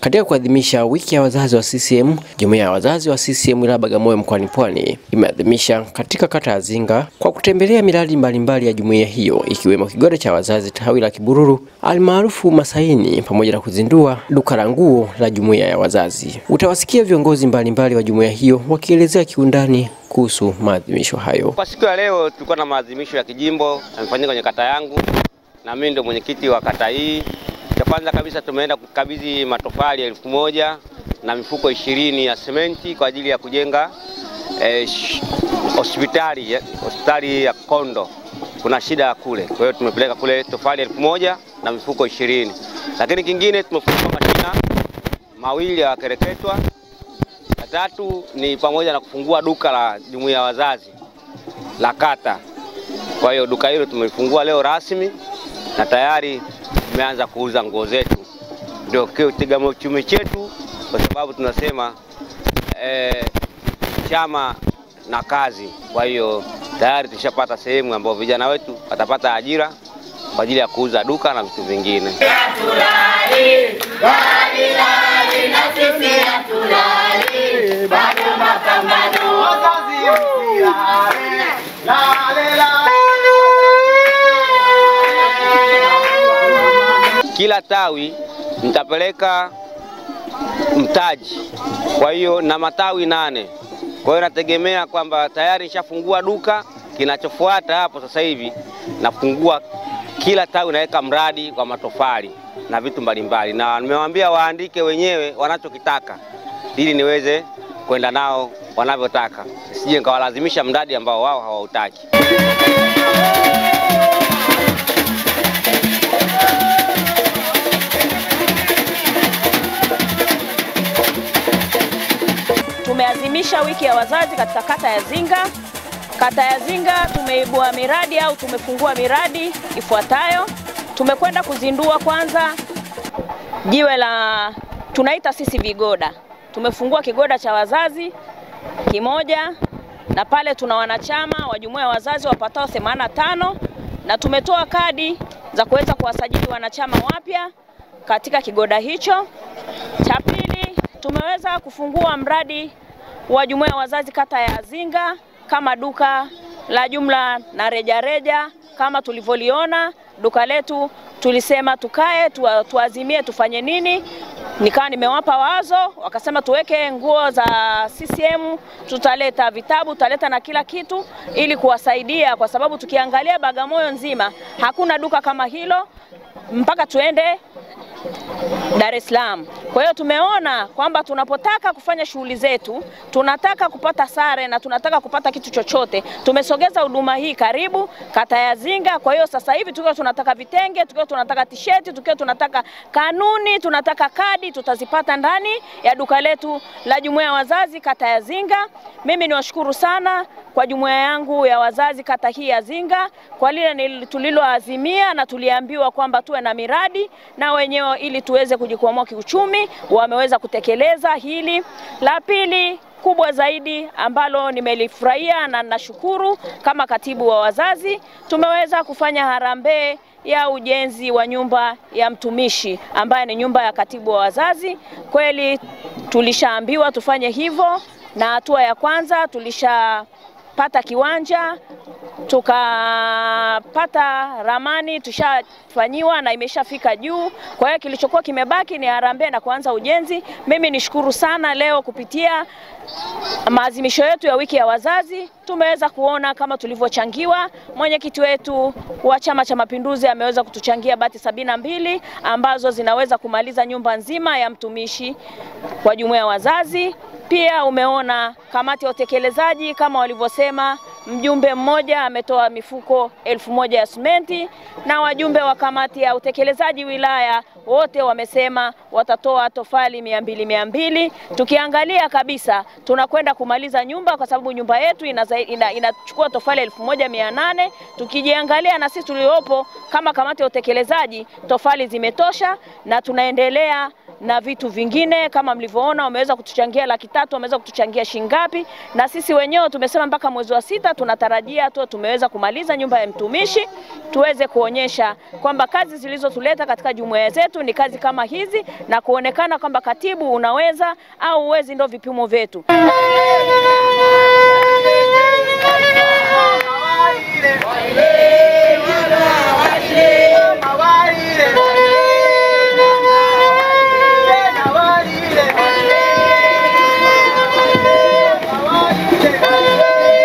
Katika kuadhimisha wiki ya wazazi wa CCM, jumuiya ya wazazi wa CCM wilaya Bagamoyo mkoani Pwani imeadhimisha katika kata ya Zinga kwa kutembelea miradi mbalimbali ya jumuiya hiyo ikiwemo kigoda cha wazazi tawi la Kibururu almaarufu Masaini pamoja na kuzindua duka la nguo la jumuiya ya wazazi. Utawasikia viongozi mbalimbali wa jumuiya hiyo wakielezea kiundani kuhusu maadhimisho hayo. Kwa siku ya leo tulikuwa na maadhimisho ya kijimbo yamefanyika kwenye kata yangu na mimi ndio mwenyekiti wa kata hii. Cha kwanza kabisa tumeenda kukabidhi matofali 1000 na mifuko 20 ya sementi kwa ajili ya kujenga hospitali ya Kondo. Kuna shida kule. Kwa hiyo tumepeleka kule tofali 1000 na mifuko 20. Lakini kingine tumefungua mashina mawili ya kereketwa. La tatu ni pamoja na kufungua duka la jumuiya ya wazazi la kata. Kwa hiyo duka hilo tumefungua leo rasmi na tayari tumeanza kuuza nguo zetu. Ndio kitega uchumi chetu, kwa sababu tunasema chama na kazi. Kwa hiyo tayari tushapata sehemu ambapo vijana wetu watapata ajira kwa ajili ya kuuza duka na vitu vingine. Kila tawi nitapeleka mtaji, kwa hiyo na matawi 8. Kwa hiyo nategemea kwamba tayari nishafungua duka. Kinachofuata hapo sasa hivi nafungua kila tawi naweka mradi wa matofali na vitu mbalimbali, na nimewaambia waandike wenyewe wanachokitaka ili niweze kwenda nao wanavyotaka, sije nikawalazimisha mradi ambao wao hawautaki. Tumeadhimisha wiki ya wazazi katika kata ya Zinga. Kata ya Zinga tumeibua miradi au tumefungua miradi ifuatayo. Tumekwenda kuzindua kwanza jiwe la tunaita sisi vigoda. Tumefungua kigoda cha wazazi kimoja na pale tuna wanachama wa jumuiya ya wazazi wapatao 85 na tumetoa kadi za kuweza kuwasajili wanachama wapya katika kigoda hicho. Cha pili, tumeweza kufungua mradi wa jumuiya ya wazazi kata ya Zinga kama duka la jumla na rejareja. Kama tulivyoliona duka letu, tulisema tukae tuazimie tufanye nini. Nikawa nimewapa wazo, wakasema tuweke nguo za CCM, tutaleta vitabu, tutaleta na kila kitu ili kuwasaidia, kwa sababu tukiangalia Bagamoyo nzima hakuna duka kama hilo mpaka tuende Dar es Salaam. Kwa hiyo tumeona kwamba tunapotaka kufanya shughuli zetu, tunataka kupata sare na tunataka kupata kitu chochote, tumesogeza huduma hii karibu kata ya Zinga. Kwa hiyo sasa hivi tukiwa tunataka vitenge, tukiwa tunataka t-shirt, tukiwa tunataka kanuni, tunataka kadi, tutazipata ndani ya duka letu la jumuiya ya wazazi kata ya Zinga. Mimi niwashukuru sana kwa jumuiya yangu ya wazazi kata hii ya Zinga kwa lile tuliloazimia, na tuliambiwa kwamba tuwe na miradi na wenyewe ili tuweze kujikwamua kiuchumi. Wameweza kutekeleza hili. La pili kubwa zaidi ambalo nimelifurahia na nashukuru kama katibu wa wazazi, tumeweza kufanya harambee ya ujenzi wa nyumba ya mtumishi ambaye ni nyumba ya katibu wa wazazi. Kweli tulishaambiwa tufanye hivyo, na hatua ya kwanza tulishapata kiwanja, tukapata ramani, tushafanyiwa na imeshafika juu. Kwa hiyo kilichokuwa kimebaki ni harambee na kuanza ujenzi. Mimi nishukuru sana leo kupitia maadhimisho yetu ya wiki ya wazazi tumeweza kuona kama tulivyochangiwa. Mwenyekiti wetu wa Chama cha Mapinduzi ameweza kutuchangia bati 72 ambazo zinaweza kumaliza nyumba nzima ya mtumishi kwa jumuiya ya wazazi. Pia umeona kamati ya utekelezaji kama walivyosema, mjumbe mmoja ametoa mifuko 1000 ya simenti, na wajumbe wa kamati ya utekelezaji wilaya wote wamesema watatoa tofali 200. Tukiangalia kabisa tunakwenda kumaliza nyumba, kwa sababu nyumba yetu inachukua tofali 1800. Tukijiangalia na sisi tuliopo kama kamati ya utekelezaji, tofali zimetosha na tunaendelea na vitu vingine. Kama mlivyoona wameweza kutuchangia 300,000, wameweza kutuchangia shingapi, na sisi wenyewe tumesema mpaka mwezi wa 6 tunatarajia tu tumeweza kumaliza nyumba ya mtumishi, tuweze kuonyesha kwamba kazi zilizotuleta katika jumuiya zetu ni kazi kama hizi, na kuonekana kwamba katibu unaweza au uwezi, ndio vipimo vyetu.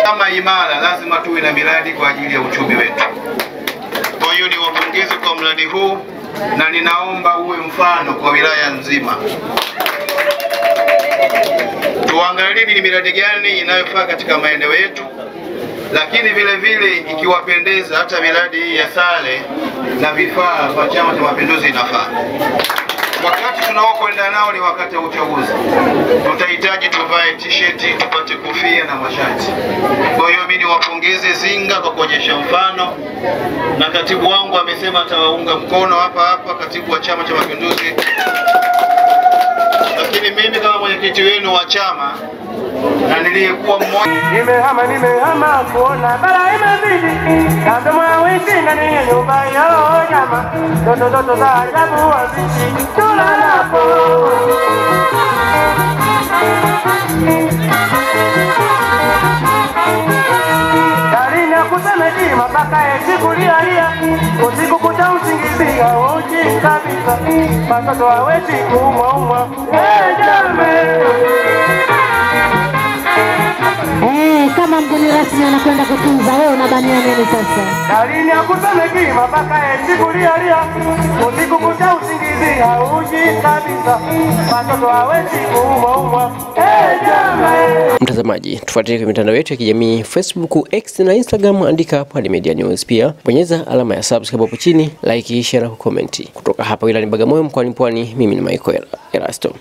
Kama imara lazima tuwe na miradi kwa ajili ya uchumi wetu. Kwa hiyo niwapongeze kwa mradi huu na ninaomba uwe mfano kwa wilaya nzima. Tuangalie ni miradi gani inayofaa katika maeneo yetu, lakini vile vile ikiwapendeza hata miradi hii ya sare na vifaa kwa Chama cha Mapinduzi inafaa. Wakati tunaokwenda nao ni wakati wa uchaguzi. Tutahitaji tuvae t-shirt, tupate kofia na mashati. Kwa hiyo mimi niwapongeze Zinga kwa kuonyesha mfano, na katibu wangu amesema atawaunga mkono hapa, katibu wa Chama cha Mapinduzi. Lakini mimi kama mwenyekiti wenu wa chama na niliyekuwa mmoja, nimehama kuona bara imezidi, kando mwawishi na ni nyumba yao nyama, toto za ajabu wazishi tulalapo. Darina kusameji mapaka eshikulia usiku kuta usingizi hauji kabisa, watoto hawezi kuumwa jame. Kama mgeni rasmi anakwenda kutunza, wewe unabania nini sasa? Dalini ya kusameki mapaka eshikulia usiku kuta usingizi hauji kabisa, watoto hawezi kuumwa jame. Mtazamaji, tufuatilie kwa mitandao yetu ya kijamii Facebook, X na Instagram, andika Pwani Media News. Pia bonyeza alama ya subscribe hapo chini, like, share na comment. Kutoka hapa wilayani Bagamoyo mkoani Pwani, mimi ni Michael Erasto.